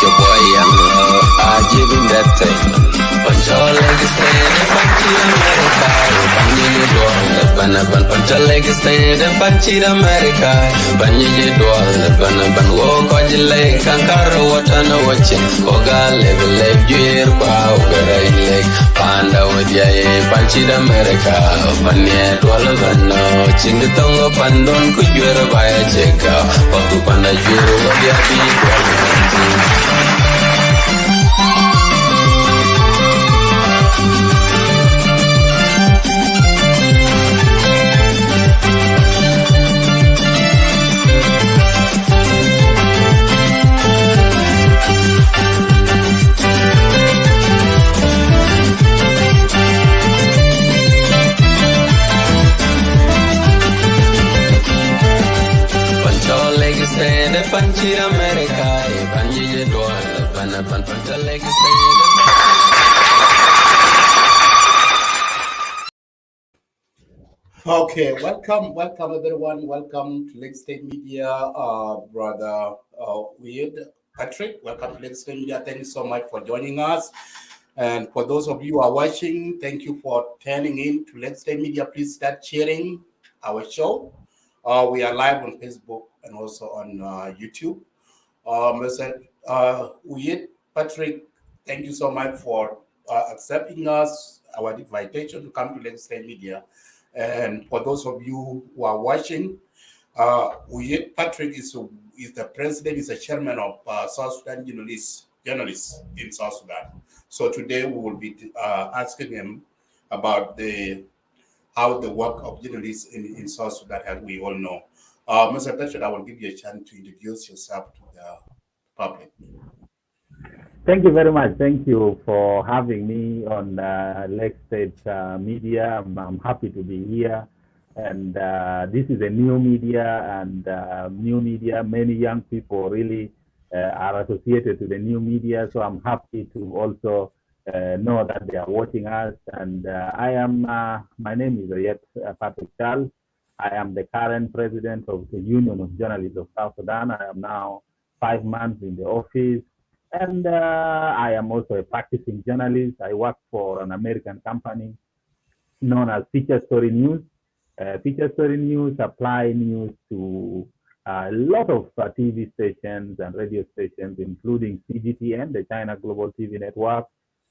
your boy young I give him that thing. Punch your leg stand and punch it America. Banyi doang ban punch your leg stand and punch it America. Banyi doang ban wo ko jile kankaro watana watching. Oga level juir kwa ogara leg. Panda wadia punch it America. Banyi doang ban chingitongo pandon kujuir baya cheka. Waktu panda juir wadia bi Panchi America, Panji Doan, Panta Leg Okay, welcome everyone. Welcome to Lake State Media, brother Oyet Patrick. Welcome to Lake State Media. Thank you so much for joining us. And for those of you who are watching, thank you for turning in to Lake State Media. Please start sharing our show. We are live on Facebook and also on YouTube. Mr. Oyet Patrick, thank you so much for accepting our invitation to come to Lake State Media. And for those of you who are watching, Oyet Patrick is the president, is the chairman of South Sudan journalists in South Sudan. So today we will be asking him about how the work of journalists in South Sudan, as we all know. Mr. Patrick, I will give you a chance to introduce yourself to the public. Thank you very much. Thank you for having me on Lake State Media. I'm happy to be here. And this is a new media, and many young people really are associated to the new media. So I'm happy to also know that they are watching us. And my name is Oyet Patrick. I am the current president of the Union of Journalists of South Sudan. I am now 5 months in the office. And I am also a practicing journalist. I work for an American company known as Feature Story News. Feature Story News supply news to a lot of TV stations and radio stations, including CGTN, the China Global TV Network,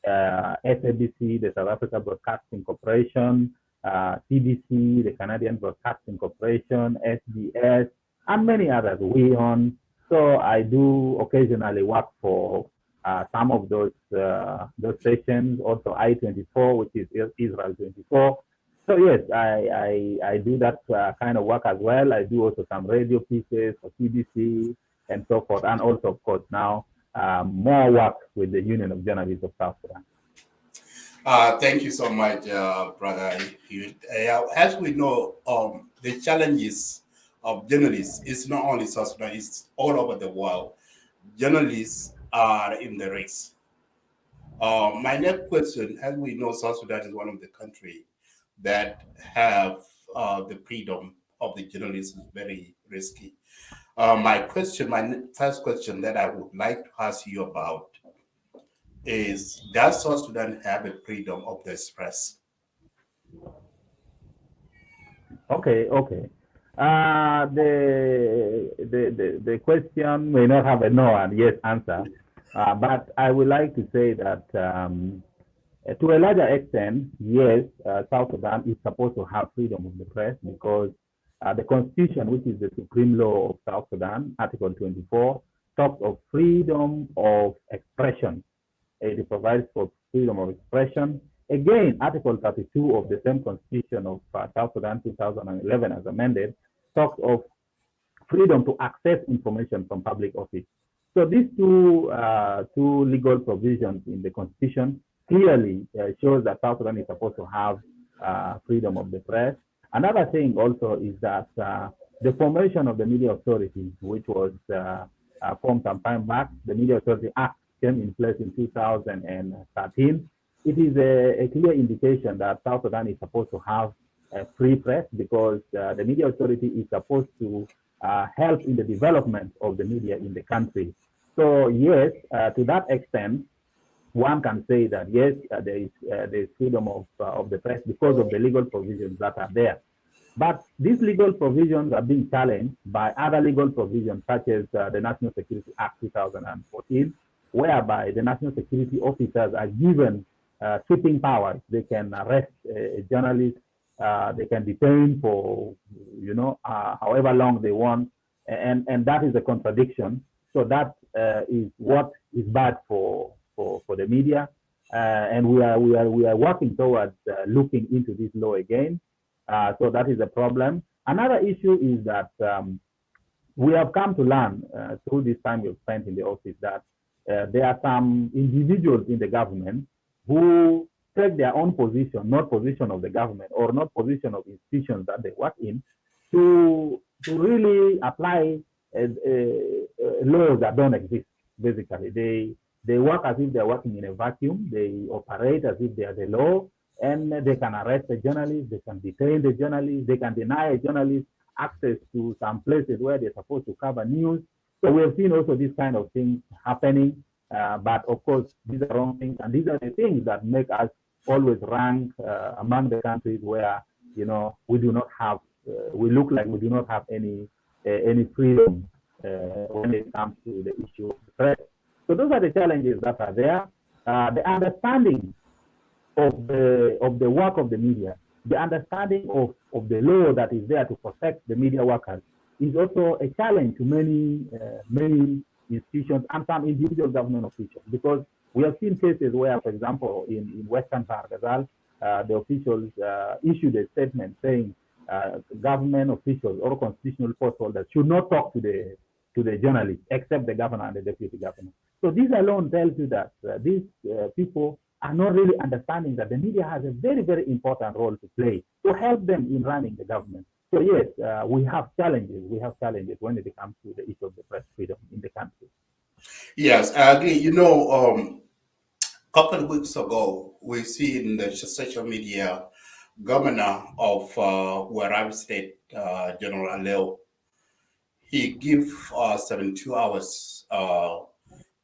SABC, the South Africa Broadcasting Corporation, CBC, the Canadian Broadcasting Corporation, SBS, and many others. WION. So I do occasionally work for some of those stations, also I-24, which is Israel 24. So yes, I do that kind of work as well. I do also some radio pieces for CBC and so forth, and also, of course, now more work with the Union of Journalists of South Sudan. Thank you so much, brother. As we know, the challenges of journalists is not only South Sudan, it's all over the world. Journalists are in the race. My next question, as we know, South Sudan is one of the countries that have the freedom of the journalists is very risky. My first question that I would like to ask you about is, does South Sudan have a freedom of the express? Okay. The question may not have a no and yes answer, but I would like to say that to a larger extent, yes, South Sudan is supposed to have freedom of the press because the Constitution, which is the supreme law of South Sudan, Article 24, talks of freedom of expression. It provides for freedom of expression. Again, Article 32 of the same Constitution of South Sudan 2011 as amended talks of freedom to access information from public office. So these two legal provisions in the Constitution clearly shows that South Sudan is supposed to have freedom of the press. Another thing also is that the formation of the Media Authority, which was formed some time back, the Media Authority Act came in place in 2013. It is a clear indication that South Sudan is supposed to have a free press because the Media Authority is supposed to help in the development of the media in the country. So yes, to that extent, one can say that yes, there is freedom of the press because of the legal provisions that are there. But these legal provisions are being challenged by other legal provisions, such as the National Security Act 2014, whereby the national security officers are given sweeping powers. They can arrest a journalist, they can detain for however long they want, and that is a contradiction. So that is what is bad for the media, and we are working towards looking into this law again. So that is a problem. Another issue is that we have come to learn through this time we've spent in the office that there are some individuals in the government who take their own position, not position of the government or not position of institutions that they work in, to really apply laws that don't exist. Basically, they work as if they're working in a vacuum. They operate as if they are the law, and they can arrest a journalist, they can detain the journalist, they can deny a journalist access to some places where they're supposed to cover news. So we have seen also these kind of things happening. But of course, these are wrong things, and these are the things that make us always rank among the countries where we do not have, we look like we do not have any freedom when it comes to the issue of the press. So those are the challenges that are there. The understanding of the work of the media, the understanding of the law that is there to protect the media workers is also a challenge to many institutions and some individual government officials, because we have seen cases where, for example, in Western Bargazal, the officials issued a statement saying government officials or constitutional post holders should not talk to the journalists except the governor and the deputy governor. So this alone tells you that these people are not really understanding that the media has a very, very important role to play to help them in running the government. So yes, we have challenges. We have challenges when it comes to the issue of the press freedom in the country. Yes, I agree. A couple of weeks ago, we see in the social media, governor of Warab State, General Aleo, he gave 72 hours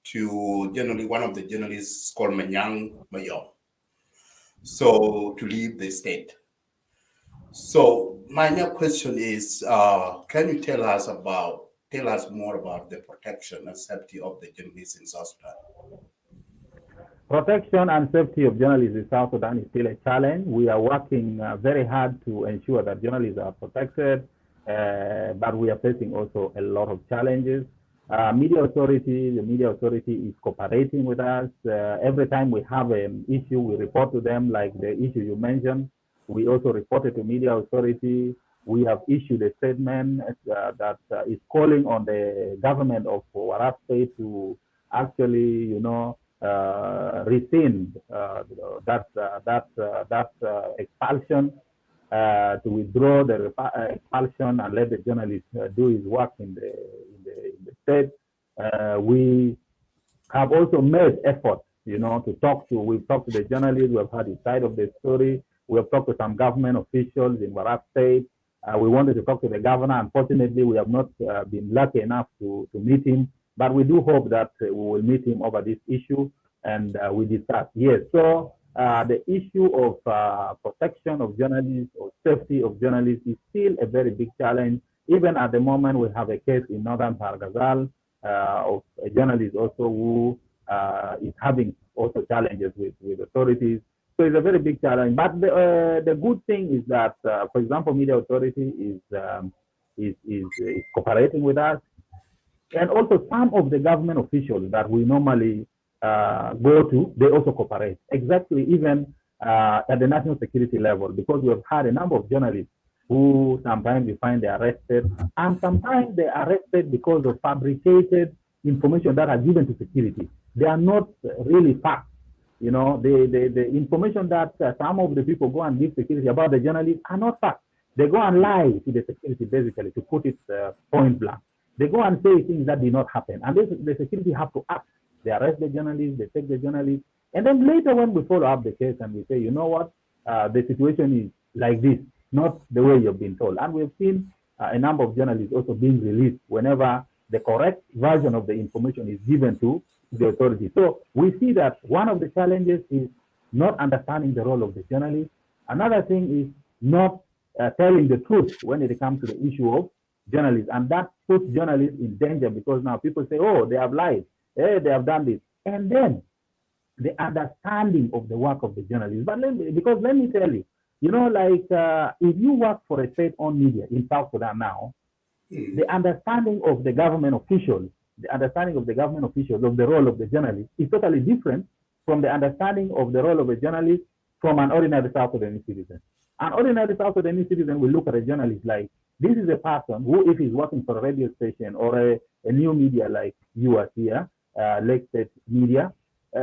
to generally one of the journalists called Manyang Mayo, so to leave the state. So my next question is, can you tell us more about the protection and safety of the journalists in South Sudan? Protection and safety of journalists in South Sudan is still a challenge. We are working very hard to ensure that journalists are protected, but we are facing also a lot of challenges. The media authority is cooperating with us. Every time we have an issue, we report to them, like the issue you mentioned. We also reported to media authority. We have issued a statement that is calling on the government of Warab State to actually, rescind that expulsion, to withdraw the expulsion and let the journalist do his work in the state. We have also made efforts, to talk to. We've talked to the journalists. We've heard his side of the story. We have talked to some government officials in Warab State. We wanted to talk to the governor. Unfortunately, we have not been lucky enough to meet him. But we do hope that we will meet him over this issue and we discuss. Yes, so the issue of protection of journalists or safety of journalists is still a very big challenge. Even at the moment, we have a case in Northern Bargazal of a journalist also who is having also challenges with authorities. So it's a very big challenge. But the good thing is that, for example, media authority is cooperating with us. And also some of the government officials that we normally go to, they also cooperate. Exactly, even at the national security level, because we have had a number of journalists who sometimes we find they're arrested, and sometimes they're arrested because of fabricated information that are given to security. They are not really facts. The information that some of the people go and give security about the journalists are not facts. They go and lie to the security, basically, to put it point blank. They go and say things that did not happen. And the security have to act. They arrest the journalists, they take the journalists. And then later when we follow up the case and we say, you know what, the situation is like this, not the way you've been told. And we've seen a number of journalists also being released whenever the correct version of the information is given to the authorities. So we see that one of the challenges is not understanding the role of the journalist. Another thing is not telling the truth when it comes to the issue of journalists. And that puts journalists in danger because now people say, oh, they have lied, hey, they have done this. And then the understanding of the work of the journalists. But because let me tell you, like if you work for a state-owned media in South Sudan now, the understanding of the government officials, of the role of the journalist is totally different from the understanding of the role of a journalist from an ordinary South Sudanese citizen. An ordinary South Sudanese citizen will look at a journalist like, this is a person who, if he's working for a radio station or a new media like you are here, Lake State Media,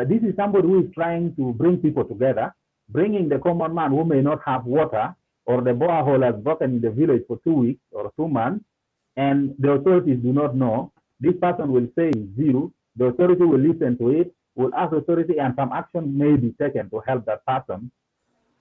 this is somebody who is trying to bring people together, bringing the common man who may not have water, or the borehole has broken in the village for 2 weeks or 2 months, and the authorities do not know. This person will say zero. The authority will listen to it, will ask the authority, and some action may be taken to help that person.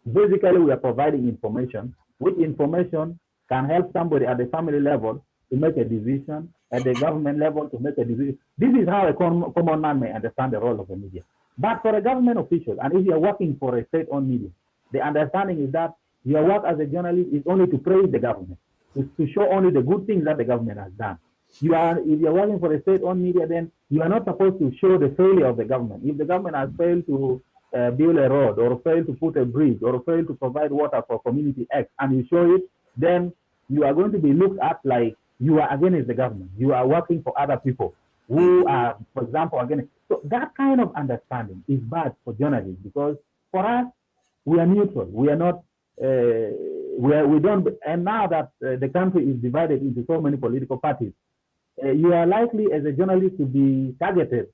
Basically, we are providing information, which information can help somebody at the family level to make a decision, at the government level to make a decision. This is how a common man may understand the role of the media. But for a government official, and if you are working for a state-owned media, the understanding is that your work as a journalist is only to praise the government, to show only the good things that the government has done. If you are working for a state-owned media, then you are not supposed to show the failure of the government. If the government has failed to build a road, or failed to put a bridge, or failed to provide water for community X, and you show it, then you are going to be looked at like you are against the government. You are working for other people who are, for example, against. So that kind of understanding is bad for journalists, because for us, we are neutral. We are not, we don't, and now that the country is divided into so many political parties, you are likely as a journalist to be targeted.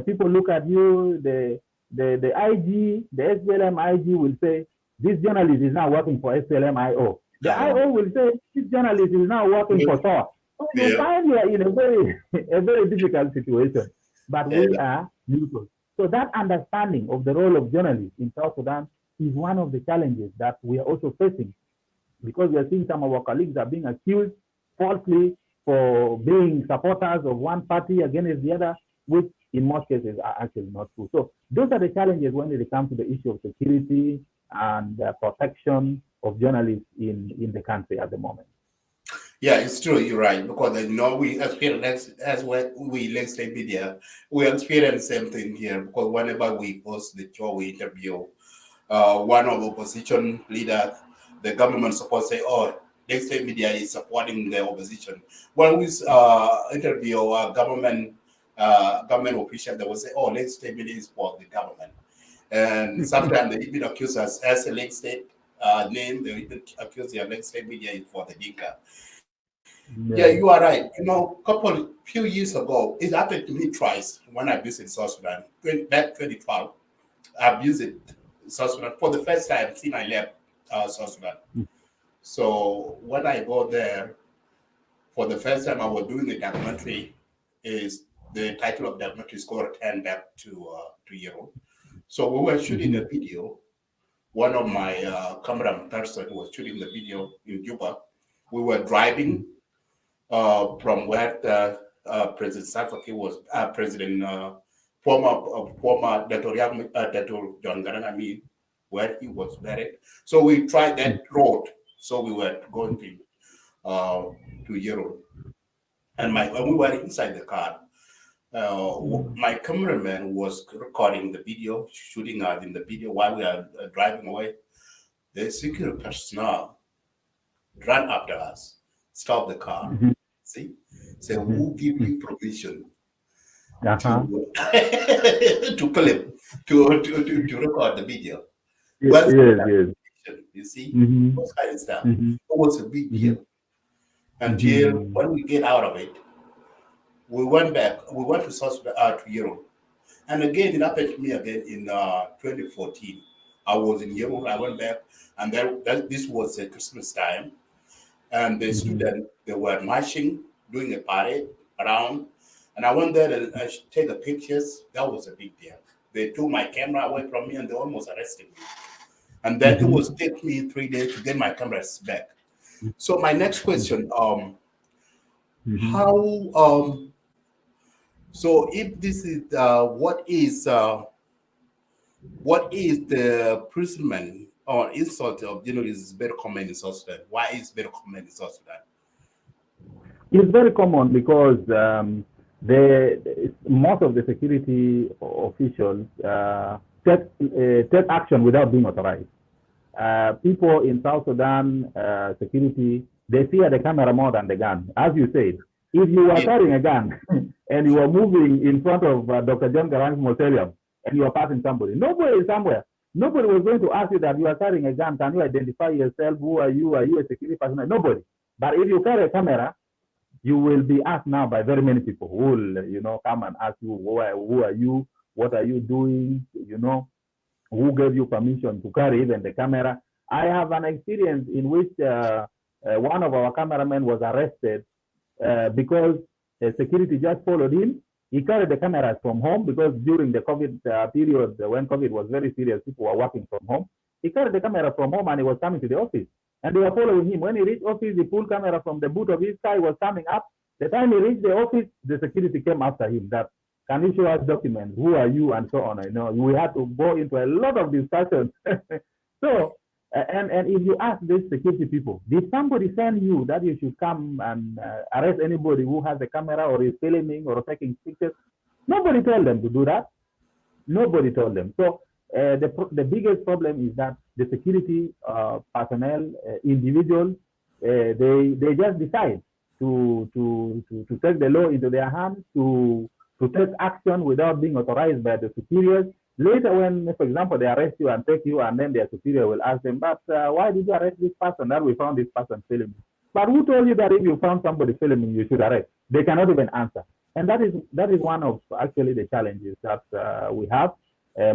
People look at you, the IG, the SPLM IG will say, this journalist is now working for SPLM IO. The IO will say, this journalist is now working for TOR. So you find you are in a very difficult situation, but we are neutral. So that understanding of the role of journalists in South Sudan is one of the challenges that we are also facing, because we are seeing some of our colleagues are being accused falsely for being supporters of one party against the other, which in most cases are actually not true. So those are the challenges when it comes to the issue of security and protection of journalists in the country at the moment. Yeah, it's true. You're right, because we experience as well. We Lake State Media, we experience the same thing here. Because whenever we post the show, we interview one of the opposition leaders, the government supposed to say, "Oh, Lake State Media is supporting the opposition." When we interview a government official, they will say, "Oh, Lake State Media is for the government," and sometimes they even accuse us as a Lake State name. They even accuse the Lake State Media is for the Dinka. Yeah, you are right. Few years ago, it happened to me twice when I visited South Sudan. Back 2012, I visited South Sudan for the first time since I left South Sudan. So when I go there, for the first time, I was doing a documentary. The title of the documentary is called "Return Back to Europe." So we were shooting a video. One of my camera person was shooting the video in Juba. We were driving from where President Salva Kiir was former Dr. John Garang, where he was buried. So we tried that road. So we were going to Europe, and when we were inside the car, my cameraman was recording the video, shooting us in the video while we are driving away. The security personnel ran after us, stopped the car. See, say, who give you permission to clip, to record the video? Yes. You see, those kind of stuff. It was a big deal. Until when we get out of it, we went back. We went to to Europe, and again it happened to me again in 2014. I was in Europe. I went back, and this was a Christmas time, and the students, they were marching, doing a parade around, and I went there and I take the pictures. That was a big deal. They took my camera away from me, and they almost arrested me. And then it was take me 3 days to get my cameras back. So my next question, How so if this is what is the imprisonment or insult of journalists is very common in South Sudan? Why is very common in South Sudan? It's very common because most of the security officials take action without being authorized. People in South Sudan security, they fear the camera more than the gun. As you said, if you are carrying a gun and you are moving in front of Dr. John Garang's mausoleum and you are passing somebody, nobody is somewhere. Nobody was going to ask you that you are carrying a gun. Can you identify yourself? Who are you? Are you a security personnel? Nobody. But if you carry a camera, you will be asked now by very many people who will, come and ask you, who are you? What are you doing? Who gave you permission to carry even the camera? I have an experience in which one of our cameramen was arrested because security just followed him. He carried the cameras from home because during the COVID period, when COVID was very serious, people were working from home. He carried the camera from home and he was coming to the office. And they were following him. When he reached office, he pulled camera from the boot of his car. He was coming up. The time he reached the office, the security came after him. That, can you show us documents? Who are you? And so on. We had to go into a lot of discussions. So, and if you ask these security people, did somebody send you that you should come and arrest anybody who has a camera or is filming or taking pictures? Nobody told them to do that. Nobody told them. So the biggest problem is that the security personnel, individuals, they just decide to take the law into their hands, to take action without being authorized by the superiors. Later, when, for example, they arrest you and take you, and then their superior will ask them, but why did you arrest this person? That we found this person filming. But who told you that if you found somebody filming, you should arrest? They cannot even answer. And that is one of actually the challenges that we have.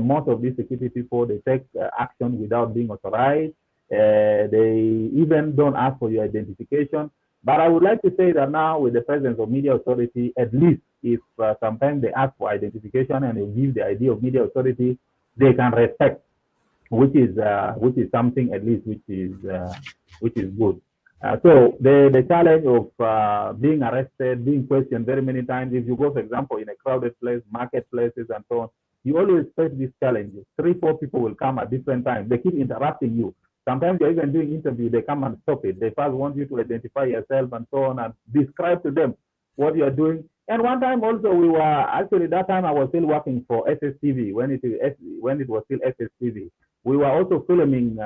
Most of these security people, they take action without being authorized. They even don't ask for your identification. But I would like to say that now with the presence of media authority, at least if sometimes they ask for identification and they give the idea of media authority, they can respect, which is something at least which is good. So the challenge of being arrested, being questioned very many times, if you go, for example, in a crowded place, marketplaces and so on, you always face these challenges. 3-4 people will come at different times. They keep interrupting you. Sometimes you're even doing interview, they come and stop it. They first want you to identify yourself and so on and describe to them what you're doing. And one time also we were, actually that time I was still working for SSTV when it was still SSTV. We were also filming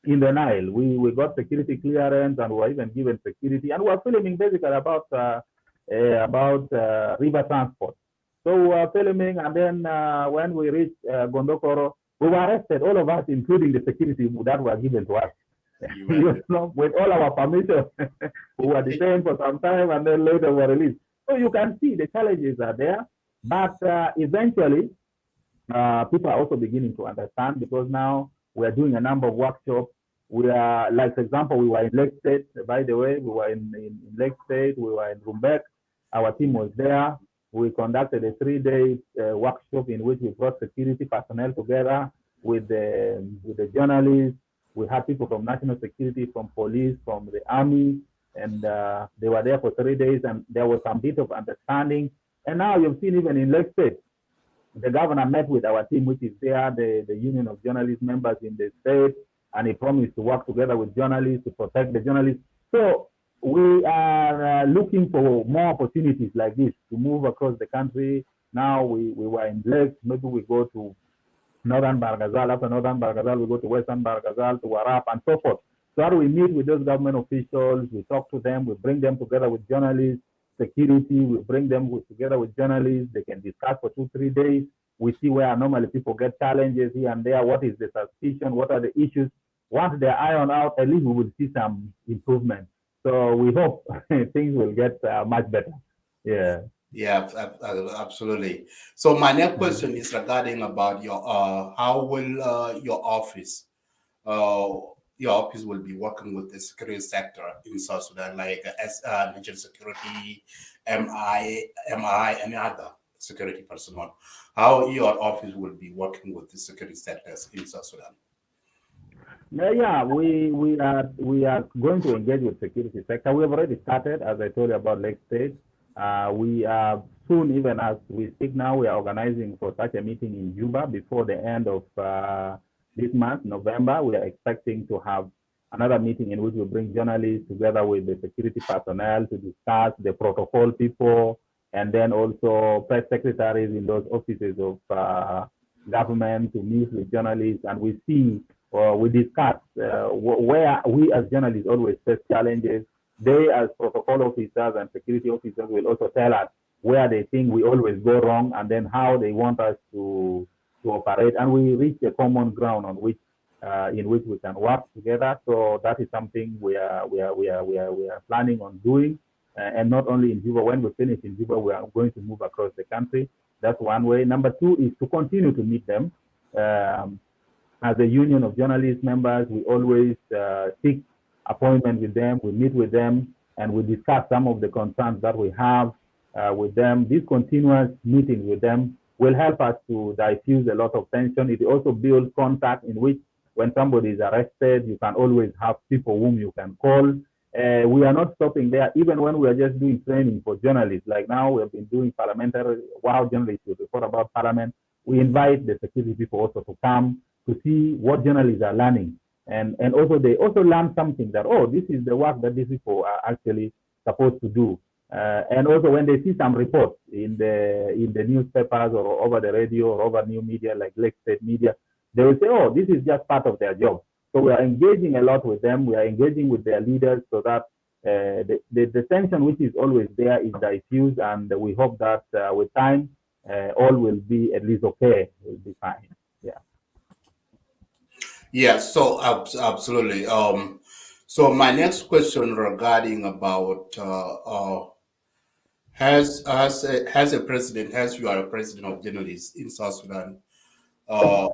in the Nile. We got security clearance and we were even given security. And we were filming basically about river transport. So we were filming, and then when we reached Gondokoro, we were arrested, all of us, including the security that were given to us. With all our permission, we were detained for some time and then later were released. So you can see the challenges are there, but eventually people are also beginning to understand, because now we are doing a number of workshops. We are, like, for example, we were in Lake State, by the way, we were in Lake State, we were in Rumbek, our team was there. We conducted a 3-day workshop in which we brought security personnel together with the journalists. We had people from national security, from police, from the army, and they were there for 3 days, and there was some bit of understanding. And now you've seen even in Lake State, the governor met with our team, which is there, the Union of Journalists members in the state, and he promised to work together with journalists to protect the journalists. So we are looking for more opportunities like this to move across the country. Now we were in Lake, maybe we go to Northern Barghazal. After Northern Barghazal, we go to Western Barghazal, to Warap, and so forth. So we meet with those government officials, we talk to them, we bring them together with journalists, security, we bring them together with journalists. They can discuss for 2-3 days. We see where normally people get challenges here and there. What is the suspicion? What are the issues? Once they're ironed out, at least we will see some improvement. So we hope things will get much better. Yeah. Yeah, absolutely. So my next question is regarding about your how will your office will be working with the security sector in South Sudan, like as national security, MI, and other security personnel. How your office will be working with the security sectors in South Sudan? Yeah, we are going to engage with security sector. We have already started, as I told you about Lake State. We are soon, even as we speak now, we are organizing for such a meeting in Juba before the end of this month, November. We are expecting to have another meeting in which we bring journalists together with the security personnel to discuss the protocol people, and then also press secretaries in those offices of government to meet with journalists, and we see we discuss where we as journalists always face challenges. They, as protocol officers and security officers, will also tell us where they think we always go wrong, and then how they want us to operate, and we reach a common ground on which in which we can work together. So that is something we are planning on doing, and not only in Juba. When we finish in Juba, we are going to move across the country. That's one way. Number two is to continue to meet them. As a union of journalists members, we always seek appointment with them, we meet with them, and we discuss some of the concerns that we have with them. These continuous meetings with them will help us to diffuse a lot of tension. It also builds contact in which when somebody is arrested, you can always have people whom you can call. We are not stopping there, even when we are just doing training for journalists. Like now, we have been doing parliamentary, wow, journalists will report about parliament. We invite the security people also to come to see what journalists are learning. And also they also learn something that, oh, this is the work that these people are actually supposed to do. And also when they see some reports in the newspapers or over the radio or over new media like Lake State media, they will say, oh, this is just part of their job. So we are engaging a lot with them. We are engaging with their leaders so that the tension which is always there is diffused, and we hope that with time, all will be at least okay. Will be fine. Yeah. Yeah, so absolutely. So my next question regarding about has a president, as you are a president of journalists in South Sudan, uh,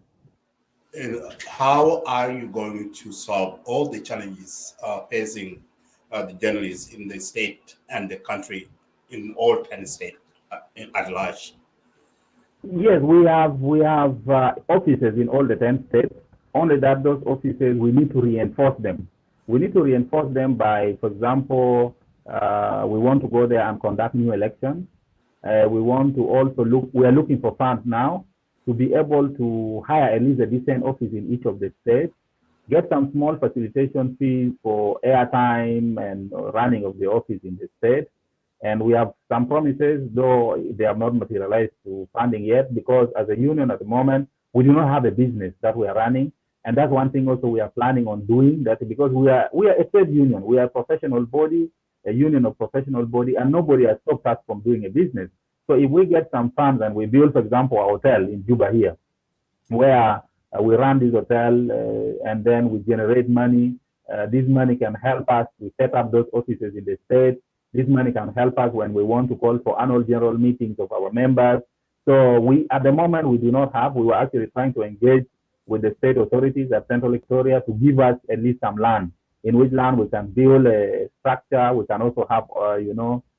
how are you going to solve all the challenges facing the journalists in the state and the country in all 10 states at large? Yes, we have offices in all the 10 states. Only that those offices, we need to reinforce them. We need to reinforce them by, for example, we want to go there and conduct new elections. We want to also we are looking for funds now to be able to hire at least a decent office in each of the states, get some small facilitation fees for airtime and running of the office in the state. And we have some promises, though they have not materialized to funding yet, because as a union at the moment, we do not have a business that we are running. And that's one thing also we are planning on doing, that because we are a trade union, we are a professional body, a union of professional body, and nobody has stopped us from doing a business. So if we get some funds and we build, for example, a hotel in Juba here, where we run this hotel and then we generate money. This money can help us to set up those offices in the state. This money can help us when we want to call for annual general meetings of our members. So we, at the moment, we do not have. We were actually trying to engage with the state authorities at Central Victoria to give us at least some land, in which land we can build a structure. We can also have,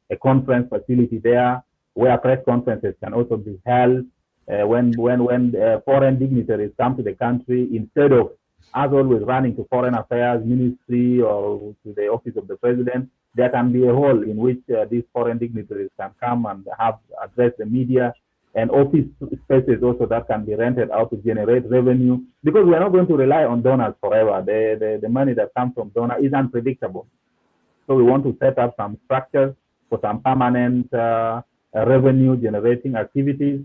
a conference facility there where press conferences can also be held. When foreign dignitaries come to the country, instead of us always running to foreign affairs ministry or to the office of the president, there can be a hall in which these foreign dignitaries can come and have address the media, and office spaces also that can be rented out to generate revenue, because we are not going to rely on donors forever. The money that comes from donors is unpredictable. So we want to set up some structures for some permanent revenue generating activities.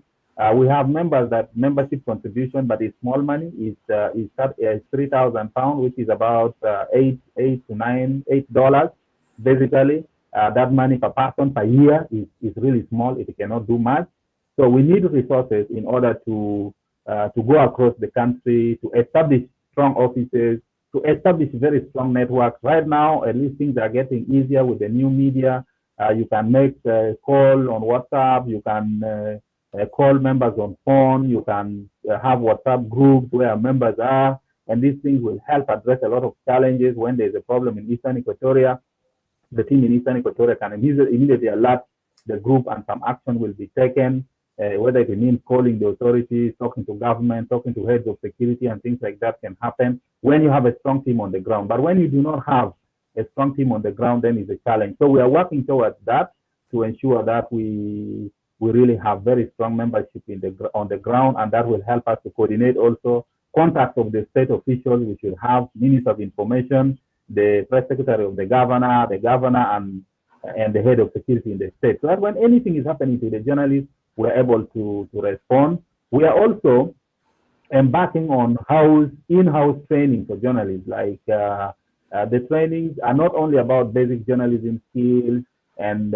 We have members that membership contribution, but it's small money. It's £3,000, which is about $8 basically. That money per person per year is really small. It cannot do much. So we need resources in order to go across the country, to establish strong offices, to establish very strong networks. Right now, at least things are getting easier with the new media. You can make a call on WhatsApp. You can call members on phone. You can have WhatsApp groups where members are. And these things will help address a lot of challenges. When there's a problem in Eastern Equatoria, the team in Eastern Equatoria can immediately alert the group and some action will be taken. whether it means calling the authorities, talking to government, talking to heads of security and things like that can happen when you have a strong team on the ground. But when you do not have a strong team on the ground, then it's a challenge. So we are working towards that to ensure that we really have very strong membership on the ground, and that will help us to coordinate also contact of the state officials. We should have Minister of Information, the Press Secretary of the governor, and the head of security in the state. So that when anything is happening to the journalists, we're able to respond. We are also embarking on in-house training for journalists. Like the trainings are not only about basic journalism skills and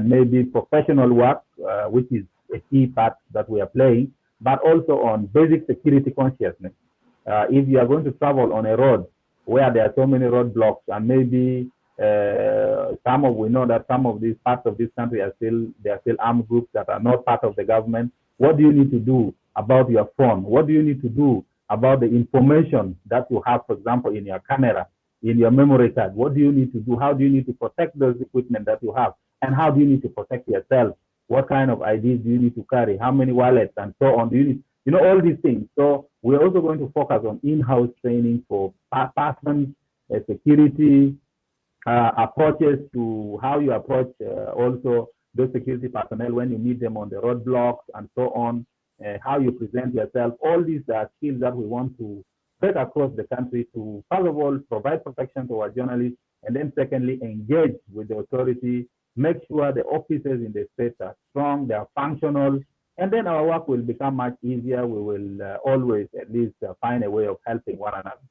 maybe professional work, which is a key part that we are playing, but also on basic security consciousness. If you are going to travel on a road where there are so many roadblocks, and maybe we know that some of these parts of this country are still armed groups that are not part of the government. What do you need to do about your phone? What do you need to do about the information that you have, for example, in your camera, in your memory card? What do you need to do? How do you need to protect those equipment that you have? And how do you need to protect yourself? What kind of IDs do you need to carry? How many wallets and so on do you need? You know, all these things. So we're also going to focus on in-house training for person security, approaches to how you approach also those security personnel when you meet them on the roadblocks and so on, how you present yourself. All these are skills that we want to spread across the country to, first of all, provide protection to our journalists, and then secondly, engage with the authority, make sure the officers in the state are strong, they are functional, and then our work will become much easier. We will always at least find a way of helping one another.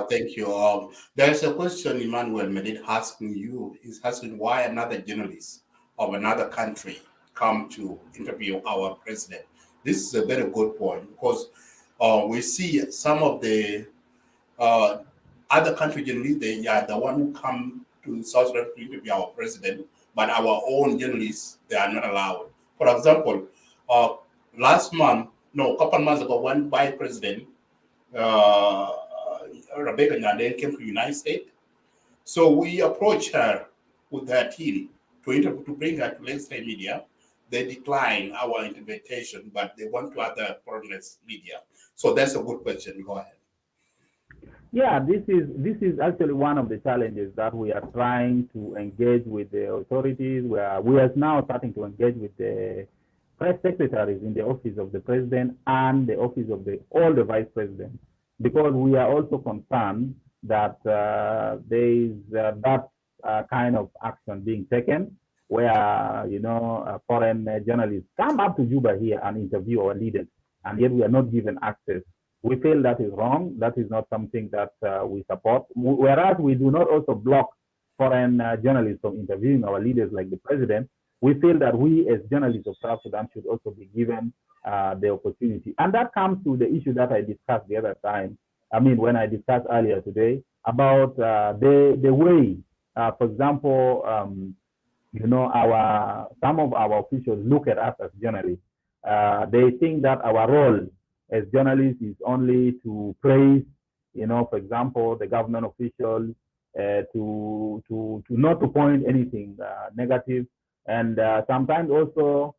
Thank you. There's a question Emmanuel Medid asking you. He's asking why another journalist of another country come to interview our president. This is a very good point, because we see some of the other country journalists, they are the one who come to South Sudan to interview our president, but our own journalists, they are not allowed. For example, a couple months ago, one vice president, Rebecca Nyanden, came to the United States. So we approached her with her team to bring her to Legislative Media. They declined our invitation, but they went to other foreign media. So that's a good question. Go ahead. Yeah, this is actually one of the challenges that we are trying to engage with the authorities. We are now starting to engage with the press secretaries in the office of the president and the office of all the vice presidents, because we are also concerned that there is that kind of action being taken, where foreign journalists come up to Juba here and interview our leaders, and yet we are not given access. We feel that is wrong. That is not something that we support. Whereas we do not also block foreign journalists from interviewing our leaders like the president, we feel that we as journalists of South Sudan should also be given the opportunity. And that comes to the issue that I discussed the other time. I mean, when I discussed earlier today about the way, for example, some of our officials look at us as journalists. They think that our role as journalists is only to praise, for example, the government officials, to not to point anything negative, and sometimes also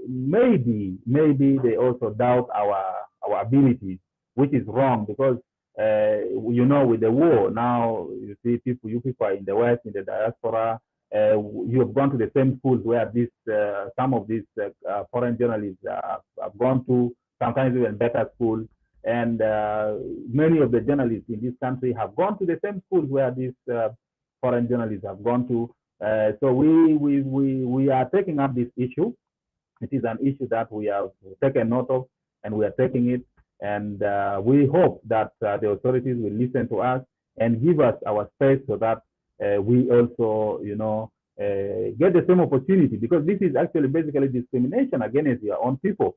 maybe they also doubt our abilities, which is wrong, because with the war now, you see you people are in the West, in the diaspora. You have gone to the same schools where some of these foreign journalists have gone to, sometimes even better schools. And many of the journalists in this country have gone to the same schools where these foreign journalists have gone to. So we are taking up this issue. It is an issue that we have taken note of, and we are taking it. And we hope that the authorities will listen to us and give us our space, so that we also, get the same opportunity, because this is actually basically discrimination against your own people.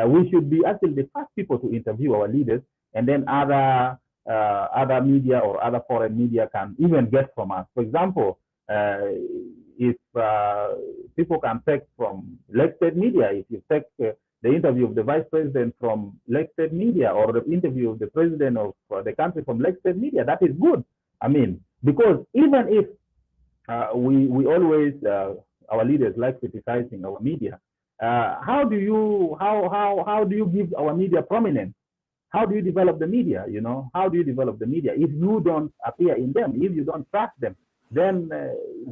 We should be actually the first people to interview our leaders, and then other media or other foreign media can even get from us. For example, if people can take from Lake State Media, if you take the interview of the vice president from Lake State Media, or the interview of the president of the country from Lake State Media, that is good. I mean, because even if we always our leaders like criticizing our media. How do you give our media prominence? How do you develop the media? How do you develop the media if you don't appear in them? If you don't trust them, then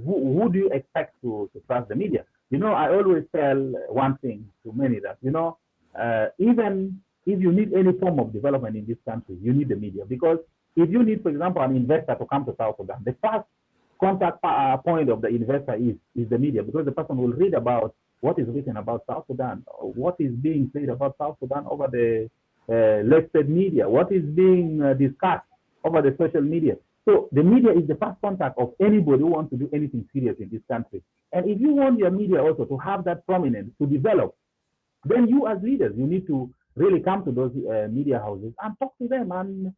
who do you expect to trust the media? I always tell one thing to many that even if you need any form of development in this country, you need the media, because if you need, for example, an investor to come to South Sudan, the first contact point of the investor is the media, because the person will read about what is written about South Sudan, what is being said about South Sudan over the listed media, what is being discussed over the social media. So the media is the first contact of anybody who wants to do anything serious in this country. And if you want your media also to have that prominence, to develop, then you as leaders, you need to really come to those media houses and talk to them and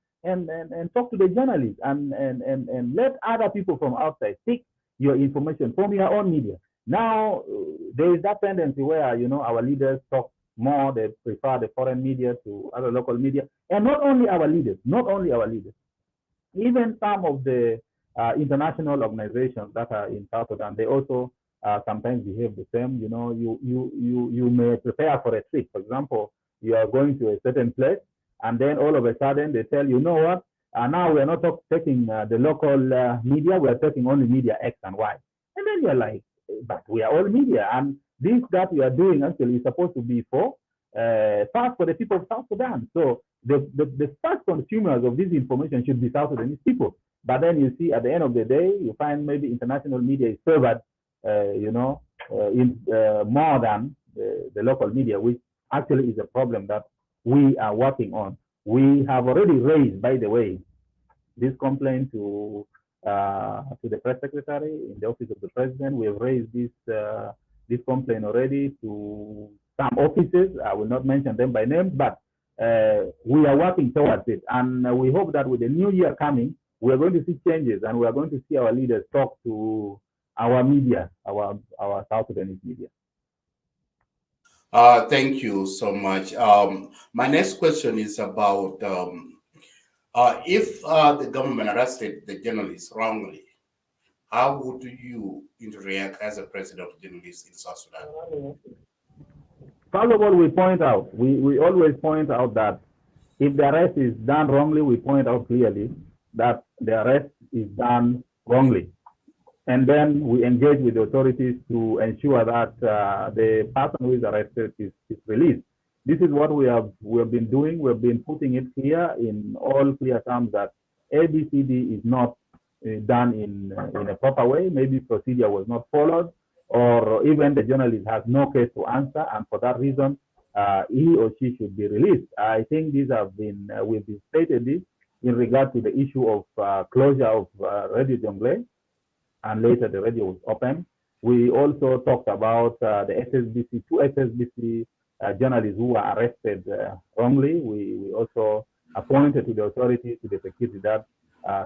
talk to the journalists and let other people from outside take your information from your own media. Now, there is that tendency where, our leaders talk more, they prefer the foreign media to other local media. And not only our leaders, even some of the international organizations that are in South Sudan, they also sometimes behave the same. You may prepare for a trip. For example, you are going to a certain place, and then all of a sudden they tell you, know what? Now we are not taking the local media, we are taking only media X and Y. And then you're like, but we are all media, and this that we are doing actually is supposed to be for first for the people of South Sudan. So the first consumers of this information should be South Sudanese people. But then you see at the end of the day, you find maybe international media is favored, more than the local media, which actually is a problem that we are working on. We have already raised, by the way, this complaint to the press secretary in the office of the president. We have raised this complaint already to some offices. I will not mention them by name, but we are working towards it. And we hope that with the new year coming, we are going to see changes, and we are going to see our leaders talk to our media, our South Sudanese media. Thank you so much. My next question is about if the government arrested the journalists wrongly, how would you interact as a president of journalists in South Sudan? First of all, we always point out that if the arrest is done wrongly, we point out clearly that the arrest is done wrongly. And then we engage with the authorities to ensure that the person who is arrested is released. This is what we have been doing. We have been putting it clear in all clear terms that ABCD is not done in a proper way. Maybe procedure was not followed, or even the journalist has no case to answer, and for that reason, he or she should be released. I think these have been, we've been stated this in regard to the issue of closure of Radio Jonglei, and later the radio was open. We also talked about the SSBC, two SSBC journalists who were arrested wrongly. We also appointed to the authorities, to the security, that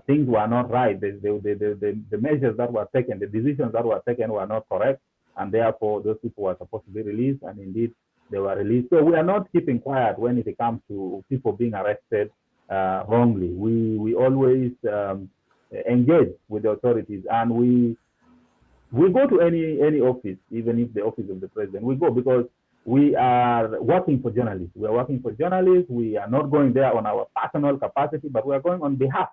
things were not right. The measures that were taken, the decisions that were taken were not correct, and therefore those people were supposed to be released, and indeed they were released. So we are not keeping quiet when it comes to people being arrested wrongly. We always engage with the authorities, and we go to any office, even if the office of the president, we go because we are working for journalists. We are working for journalists. We are not going there on our personal capacity, but we are going on behalf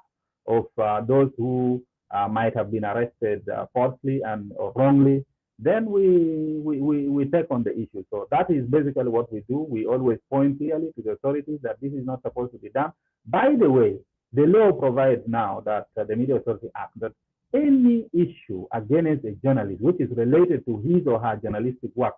of those who might have been arrested falsely and or wrongly. Then we take on the issue. So that is basically what we do. We always point clearly to the authorities that this is not supposed to be done. By the way, the law provides now that the Media Authority Act, that any issue against a journalist which is related to his or her journalistic work,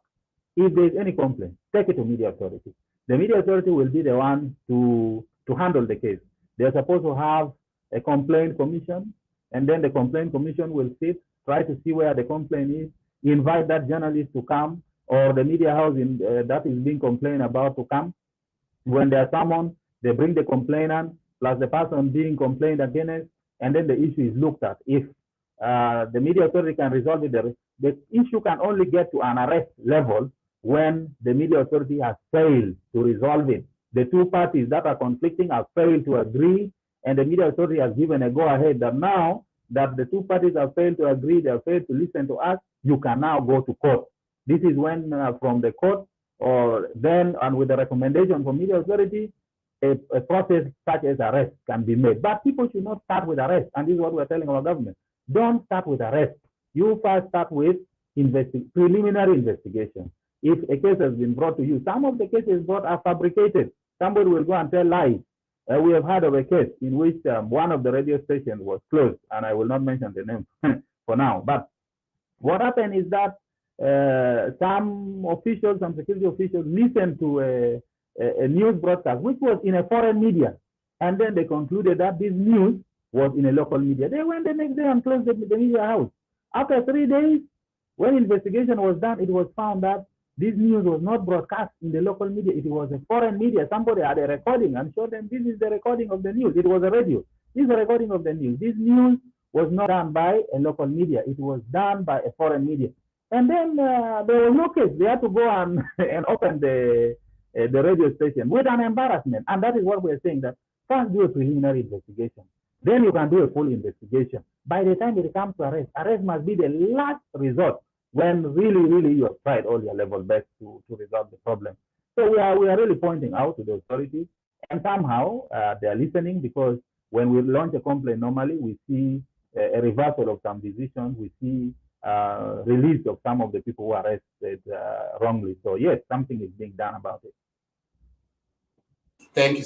if there is any complaint, take it to Media Authority. The Media Authority will be the one to handle the case. They are supposed to have a complaint commission, and then the complaint commission will sit, try to see where the complaint is, invite that journalist to come, or the media house that is being complained about to come. When they are summoned, they bring the complainant plus the person being complained against, and then the issue is looked at. If the Media Authority can resolve it, the issue can only get to an arrest level when the Media Authority has failed to resolve it. The two parties that are conflicting have failed to agree, and the Media Authority has given a go-ahead that now that the two parties have failed to agree, they have failed to listen to us, you can now go to court. This is when from the court or then and with the recommendation from media authority, a process such as arrest can be made. But people should not start with arrest. And this is what we're telling our government. Don't start with arrest. You first start with preliminary investigation. If a case has been brought to you, some of the cases brought are fabricated. Somebody will go and tell lies. We have heard of a case in which one of the radio stations was closed, and I will not mention the name for now. But what happened is that some officials, some security officials listened to a news broadcast, which was in a foreign media. And then they concluded that this news was in a local media. They went the next day and closed the media house. After 3 days, when investigation was done, it was found that this news was not broadcast in the local media. It was a foreign media. Somebody had a recording and showed them this is the recording of the news. It was a radio. This is a recording of the news. This news was not done by a local media. It was done by a foreign media. And then there was no case. They had to go and open the radio station with an embarrassment. And that is what we're saying, that first do a preliminary investigation. Then you can do a full investigation. By the time it comes to arrest must be the last resort when really you have tried all your level best to resolve the problem. So we are really pointing out to the authorities, and somehow they are listening, because when we launch a complaint, normally we see a reversal of some decisions. We see release of some of the people who are arrested wrongly. So yes, something is being done about it. Thank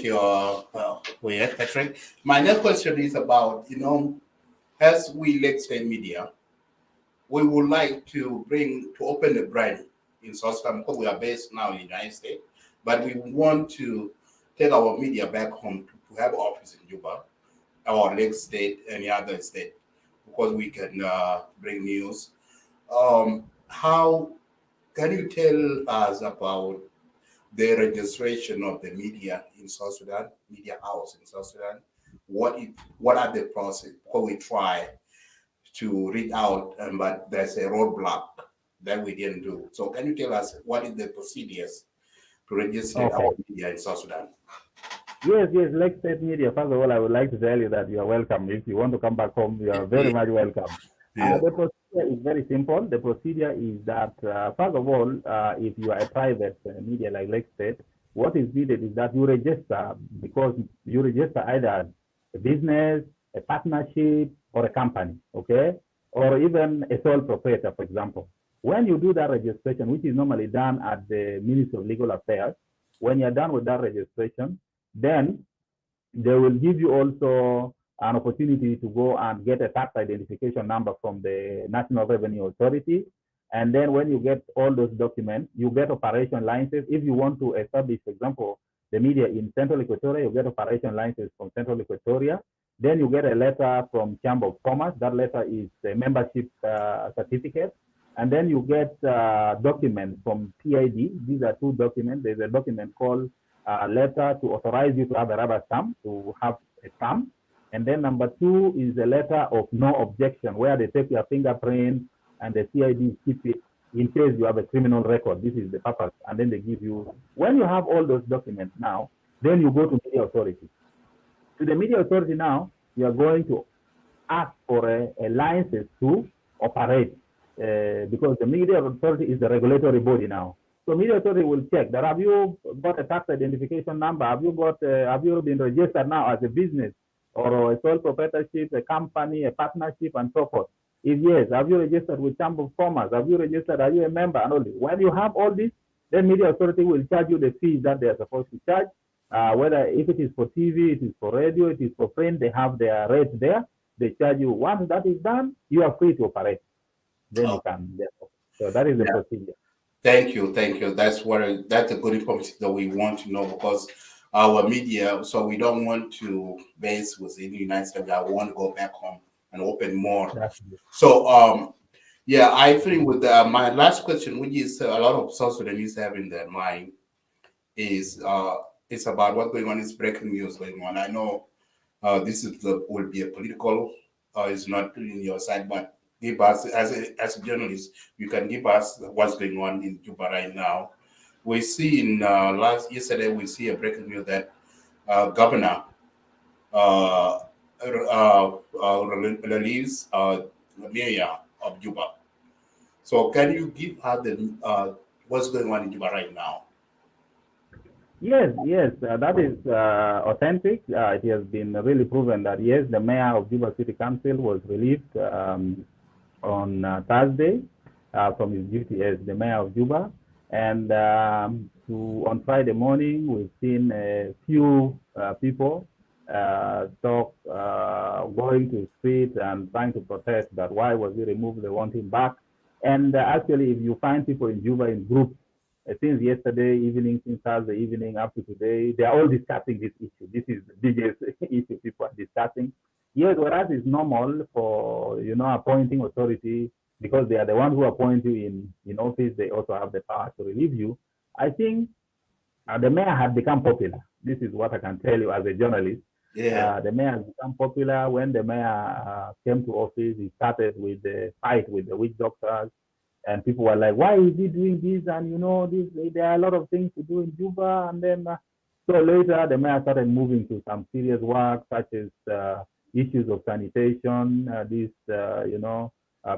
you, Oyet Patrick. My next question is about, as we Lake State Media, we would like to open a brand in South Sudan, because we are based now in the United States, but we want to take our media back home to have office in Juba or Lake State, any other state, because we can bring news. How can you tell us about the registration of the media in South Sudan, media house in South Sudan? What are the process? Because we try to read out, but there's a roadblock that we didn't do. So can you tell us what is the procedures to register our media in South Sudan? Yes, Lake State Media. First of all, I would like to tell you that you are welcome. If you want to come back home, you are very much welcome. Yeah. The procedure is very simple. The procedure is that, first of all, if you are a private media like Lake State, what is needed is that you register, because you register either a business, a partnership, or a company, okay? Or even a sole proprietor, for example. When you do that registration, which is normally done at the Ministry of Legal Affairs, when you're done with that registration, then they will give you also an opportunity to go and get a tax identification number from the National Revenue Authority. And then when you get all those documents, you get operation licenses. If you want to establish, for example, the media in Central Equatoria, you get operation licenses from Central Equatoria. Then you get a letter from Chamber of Commerce. That letter is a membership certificate. And then you get documents from PID. These are two documents. There's a document called letter to authorize you to have a rubber stamp, to have a stamp. And then number two is a letter of no objection, where they take your fingerprint and the CID keep it in case you have a criminal record. This is the purpose. And then they give you, when you have all those documents now, then you go to media authority. To the media authority now, you are going to ask for a license to operate, because the media authority is the regulatory body now. So media authority will check that, have you got a tax identification number? Have you been registered now as a business or a sole proprietorship, a company, a partnership, and so forth? If yes, have you registered with Chamber of Commerce? Have you registered? Are you a member? And all this. When you have all this, then media authority will charge you the fees that they are supposed to charge. Whether if it is for TV, it is for radio, it is for print, they have their rates there. They charge you. Once that is done, you are free to operate. Then you can. So that is the procedure. Thank you. That's a good information that we want to know, because our media. So we don't want to base within the United States. I want to go back home and open more. So I think with my last question, which is a lot of South Sudanese have in their mind, is it's about what's going on. Is breaking news going on. I know this will be a political, it's not in your side, but give us, as a journalist, you can give us what's going on in Juba right now. We see in yesterday, we see a breaking news that governor release the mayor of Juba. So can you give her the what's going on in Juba right now? Yes, yes, that is authentic. It has been really proven that yes, the mayor of Juba City Council was relieved on Thursday from his duty as the mayor of Juba. And on Friday morning, we've seen a few people going to the street and trying to protest that why was he removed, they want him back. And actually, if you find people in Juba in groups, since yesterday evening, since Thursday evening up to today, they are all discussing this issue. This is the biggest issue people are discussing. Yes, whereas it's normal for appointing authority because they are the ones who appoint you in office, they also have the power to relieve you. I think the mayor had become popular. This is what I can tell you as a journalist. Yeah. The mayor has become popular. When the mayor came to office, he started with the fight with the witch doctors, and people were like, "Why is he doing this?" And there are a lot of things to do in Juba. And then, so later, the mayor started moving to some serious work, such as issues of sanitation.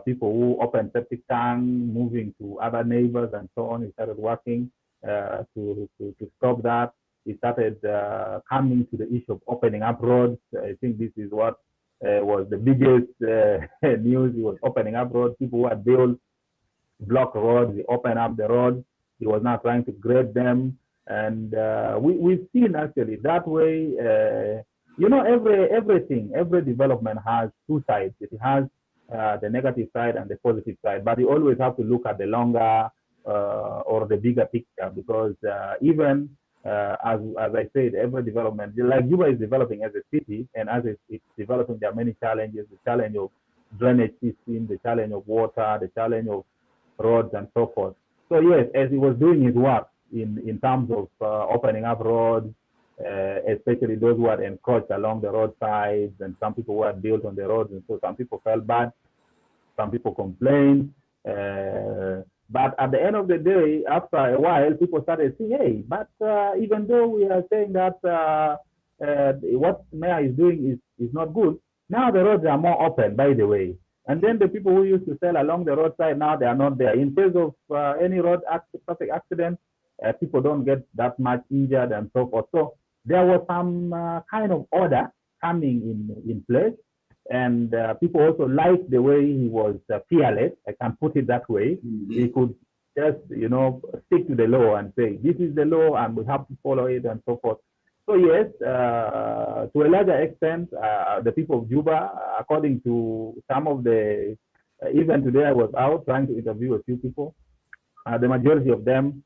People who open septic tank, moving to other neighbors and so on. He started working to stop that. He started coming to the issue of opening up roads. I think this is what was the biggest news. He was opening up roads. People who had built block roads, he opened up the roads. He was now trying to grade them. And we've seen actually that way, every development has two sides. It has the negative side and the positive side, but you always have to look at the longer or the bigger picture because even as I said, every development, like Juba is developing as a city, and as it's developing, there are many challenges: the challenge of drainage system, the challenge of water, the challenge of roads, and so forth. So yes, as he was doing his work in terms of opening up roads, especially those who had encroached along the roadsides, and some people who had built on the roads, and so some people felt bad, some people complained. But at the end of the day, after a while, people started saying, "Hey, but even though we are saying that what mayor is doing is not good, now the roads are more open, by the way." And then the people who used to sell along the roadside, now they are not there. In case of any traffic accident, people don't get that much injured and so forth. So there was some kind of order coming in place. And people also liked the way he was fearless. I can put it that way. Mm-hmm. He could just, stick to the law and say, this is the law and we have to follow it and so forth. So yes, to a larger extent, the people of Juba, according to some of the, even today I was out trying to interview a few people, the majority of them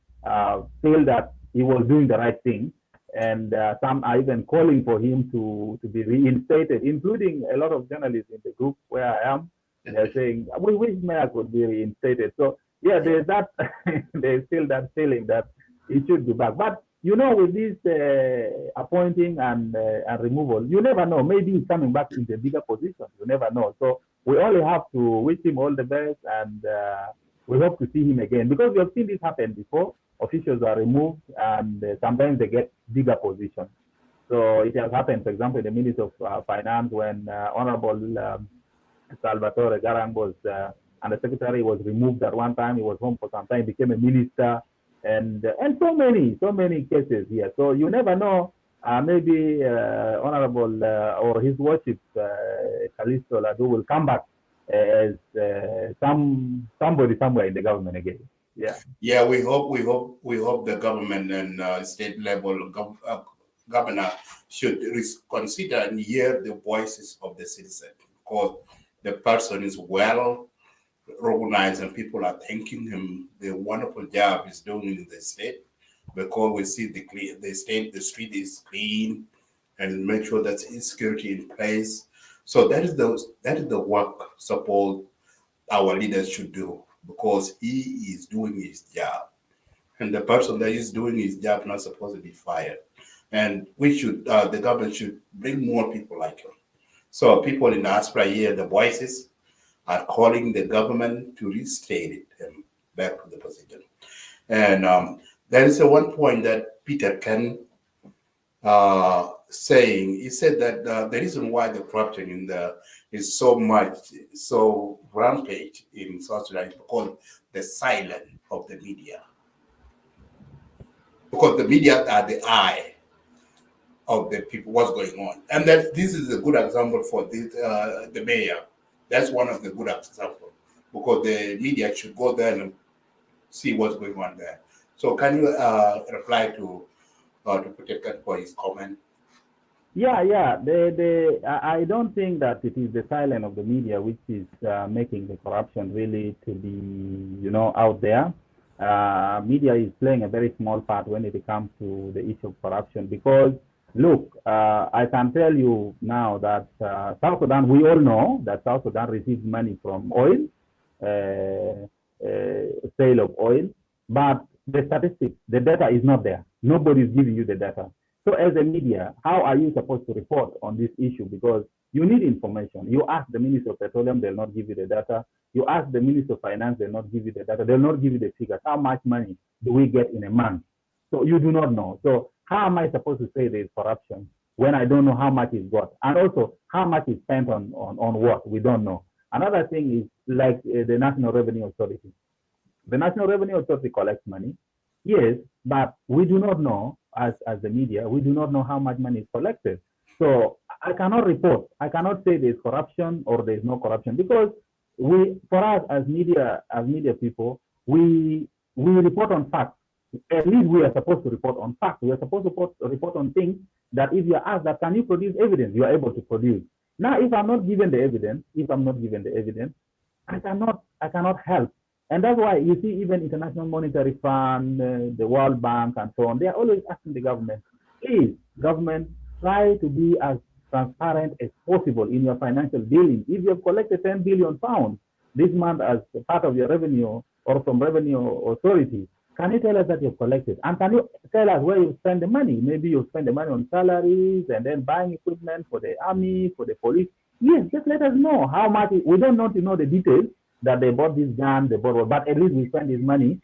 feel that he was doing the right thing. And some are even calling for him to be reinstated, including a lot of journalists in the group where I am. They're saying, we wish mayor could be reinstated. So yeah, there's that, there's still that feeling that he should be back. But with this appointing and removal, you never know. Maybe he's coming back in the bigger position. You never know. So we only have to wish him all the best, and we hope to see him again, because we have seen this happen before. Officials are removed, and sometimes they get bigger positions. So it has happened, for example, in the Ministry of Finance, when Honorable Salvatore Garang was, and the secretary was removed at one time. He was home for some time, became a minister, and so many cases here. So you never know. Maybe Honorable or His Worship Callisto Ladu will come back as somebody somewhere in the government again. Yeah. Yeah, we hope the government and state level governor should consider and hear the voices of the citizen, because the person is well recognized and people are thanking him the wonderful job he's doing in the state, because we see the street is clean and make sure that security in place. So that is the work support our leaders should do, because he is doing his job, and the person that is doing his job not supposed to be fired. And we should, the government should bring more people like him. So people in the diaspora here, the voices are calling the government to reinstate him back to the position. And there is one point that Peter can saying, he said that the reason why the corruption in the is so rampage in South Sudan is because the silence of the media. Because the media are the eye of the people, what's going on. And that this is a good example for this, the mayor. That's one of the good examples. Because the media should go there and see what's going on there. So can you reply to Protected for his comment? Yeah. I don't think that it is the silence of the media which is making the corruption really to be, out there. Media is playing a very small part when it comes to the issue of corruption because, look, I can tell you now that South Sudan, we all know that South Sudan receives money from oil, sale of oil, but the statistics, the data is not there. Nobody is giving you the data. So as a media, how are you supposed to report on this issue? Because you need information. You ask the Minister of Petroleum, they'll not give you the data. You ask the Minister of Finance, they'll not give you the data. They'll not give you the figures. How much money do we get in a month? So you do not know. So how am I supposed to say there's corruption when I don't know how much is got? And also, how much is spent on what? We don't know. Another thing is like the National Revenue Authority. The National Revenue Authority collects money, yes, but we do not know, as the media, we do not know how much money is collected. So I cannot report. I cannot say there's corruption or there's no corruption because for us as media people, we report on facts. At least we are supposed to report on facts. We are supposed to report on things that if you are asked that, can you produce evidence? You are able to produce. Now, if I'm not given the evidence, I cannot help. And that's why you see even International Monetary Fund, the World Bank, and so on, they are always asking the government, please, government, try to be as transparent as possible in your financial dealings. If you have collected 10 billion pounds this month as part of your revenue or from revenue authority, can you tell us that you've collected? And can you tell us where you spend the money? Maybe you spend the money on salaries and then buying equipment for the army, for the police. Yes, just let us know how much. We don't want to know the details that they bought this gun, but at least we spend this money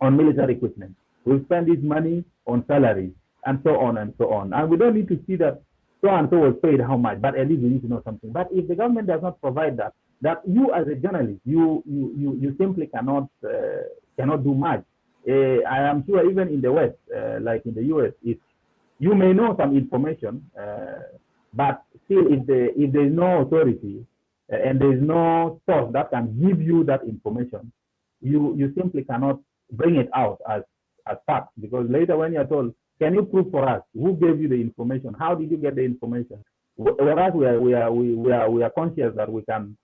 on military equipment. We spend this money on salaries and so on and so on. And we don't need to see that so and so was paid how much, but at least we need to know something. But if the government does not provide that you as a journalist, you simply cannot do much. I am sure even in the West, like in the US, if you may know some information, but still if there is no authority and there is no source that can give you that information, you simply cannot bring it out as fact, because later when you're told, can you prove for us who gave you the information? How did you get the information? Whereas we are conscious that we can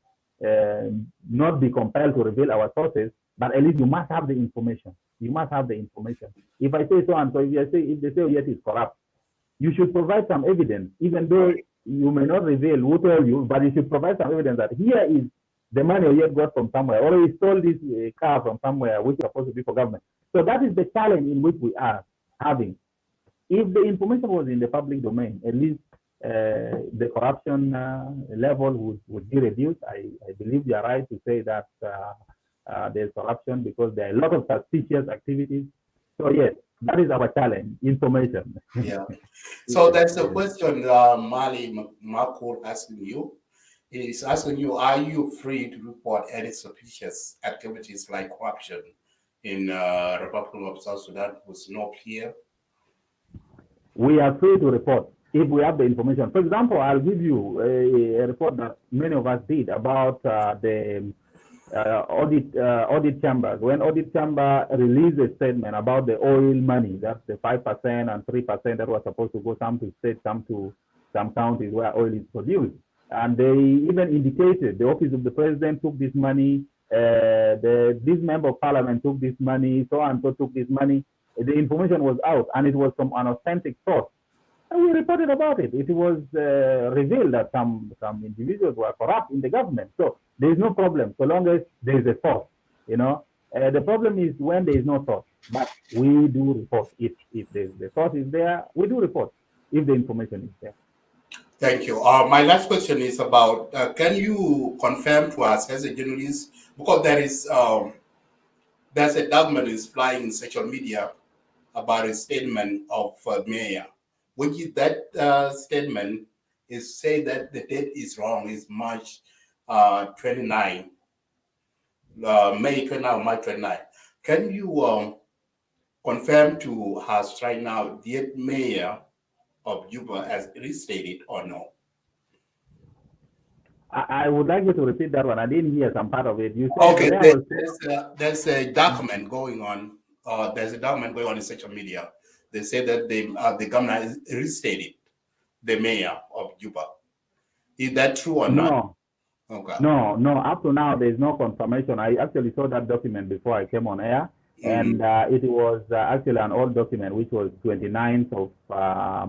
not be compelled to reveal our sources, but at least you must have the information. You must have the information. If I say so and so, if they say Oyet is corrupt, you should provide some evidence, even though you may not reveal who told you, but you should provide some evidence that here is the money Oyet got from somewhere, or he stole this car from somewhere, which is supposed to be for government. So that is the challenge in which we are having. If the information was in the public domain, at least the corruption level would be reduced. I believe you are right to say that there's corruption because there are a lot of suspicious activities. So yes, that is our challenge, information. Yeah. So that's the question Mali Makur asking you. He's asking you, are you free to report any suspicious activities like corruption in Republic of South Sudan with no peer? We are free to report if we have the information. For example, I'll give you a report that many of us did about the audit chambers. When audit chamber released a statement about the oil money, that's the 5% and 3% that was supposed to go some to states, some to some counties where oil is produced. And they even indicated the office of the president took this money, this member of parliament took this money, so and so took this money. The information was out, and it was from an authentic source. And we reported about it. It was revealed that some individuals were corrupt in the government. So there is no problem so long as there is a source. The problem is when there is no source. But we do report if the source is there. We do report if the information is there. Thank you. My last question is about: can you confirm to us as a journalist, because there's a document is flying in social media about a statement of mayor which is that statement is say that the date is wrong, is March 29, May 29, March 29. Can you confirm to us right now, the mayor of Juba has restated or no? I would like you to repeat that one. I didn't hear some part of it. You said Okay, there's a document going on. There's a document going on in social media. They say that the governor is restated the mayor of Juba. Is that true or not? No. Okay. No. Up to now, there is no confirmation. I actually saw that document before I came on air, and it was actually an old document, which was 29th of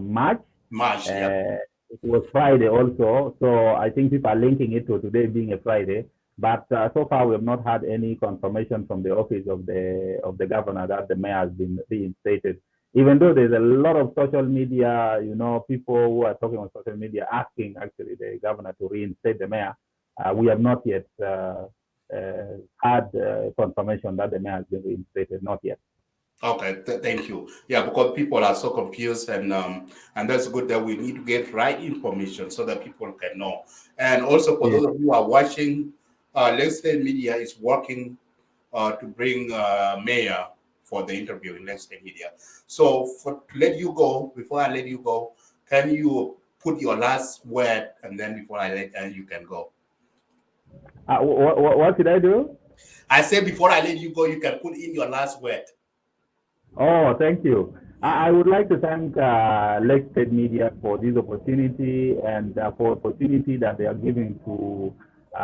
March. March, yeah. It was Friday also, so I think people are linking it to today being a Friday. But so far, we have not had any confirmation from the office of the governor that the mayor has been reinstated. Even though there's a lot of social media, people who are talking on social media asking actually the governor to reinstate the mayor, we have not yet had confirmation that the mayor has been reinstated. Not yet. Okay, thank you. Yeah, because people are so confused, and that's good that we need to get right information so that people can know. And also for those of you who are watching, Let's Say Media is working to bring mayor for the interview in Let's Say Media. So to let you go, before I let you go, can you put your last word, and then before I let you can go? What should I do? I said before I let you go, you can put in your last word. Oh, thank you. I would like to thank Let's Say Media for this opportunity and for opportunity that they are giving to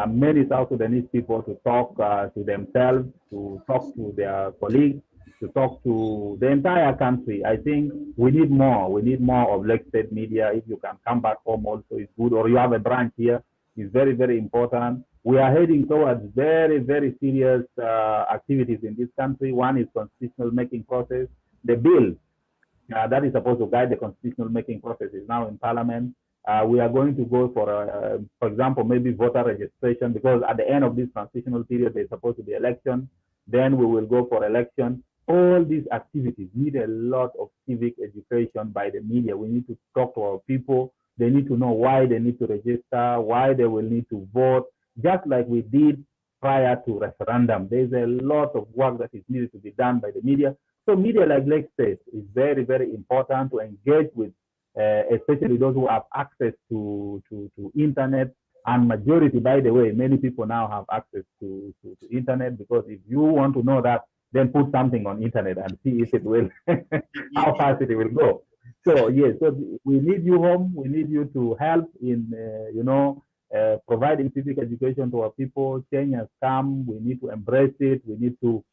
many South Sudanese people to talk to themselves, to talk to their colleagues, to talk to the entire country. I think we need more. We need more of Let's Say Media. If you can come back home also, it's good. Or you have a branch here, it's very, very important. We are heading towards very, very serious activities in this country. One is constitutional making process. The bill that is supposed to guide the constitutional making process is now in Parliament. We are going to go for example, maybe voter registration, because at the end of this transitional period, there's supposed to be election. Then we will go for election. All these activities need a lot of civic education by the media. We need to talk to our people. They need to know why they need to register, why they will need to vote, just like we did prior to referendum. There's a lot of work that is needed to be done by the media. So media like Lake State is very, very important to engage with, especially those who have access to internet. And majority, by the way, many people now have access to internet, because if you want to know that, then put something on internet and see if it will, how fast it will go. So yes, so we need you home. We need you to help in, providing civic education to our people. Change has come. We need to embrace it. We need to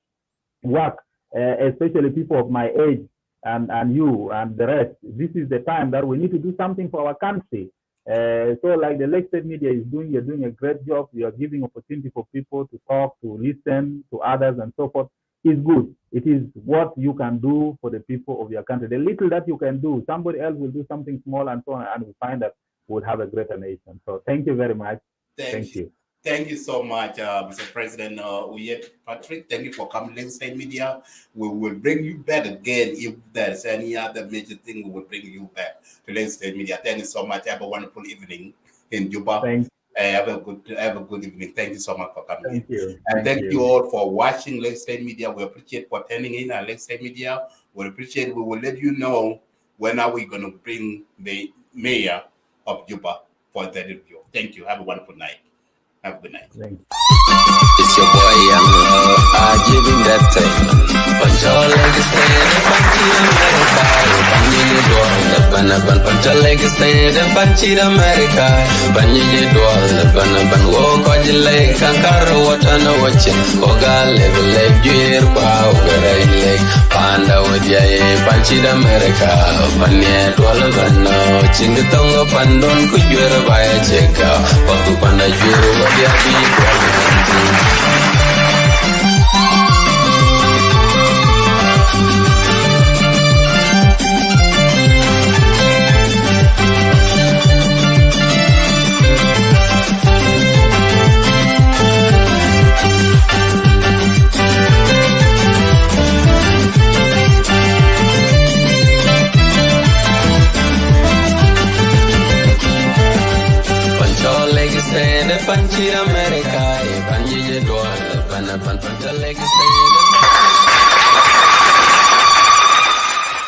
work, especially people of my age and you and the rest. This is the time that we need to do something for our country. So like the Lake State Media is doing, you're doing a great job. You are giving opportunity for people to talk, to listen to others and so forth. Is good. It is what you can do for the people of your country. The little that you can do, somebody else will do something small and so on, and we find that we'll have a greater nation. So thank you very much. Thank you. Thank you so much, Mr. President Oyet Patrick. Thank you for coming to State Media. We will bring you back again. If there's any other major thing, we will bring you back to State Media. Thank you so much. Have a wonderful evening in Juba. Thanks. Have a good evening. Thank you so much for coming. Thank you. And thank you all for watching Let's Say Media. We appreciate for turning in at Let's Say Media. We appreciate. We will let you know when are we going to bring the mayor of Juba for the review. Thank you. Have a wonderful night. Have a good night. Thanks. It's your boy, I'm giving that time. Pancho legs stand, Pancho legs stand, Panchi America. Banyi dwell, Banaban, walk on the lake, Kankara, water, no watching. Oga, level leg, gear, power, lake, Panda with Yay, Panchi America. Panya, Dwalavan, Chingatonga, Pandon, could you ever buy a check out? Papu Panda, Juru, what you Panchir America, Panjija Dwal, Panapan Pantalek,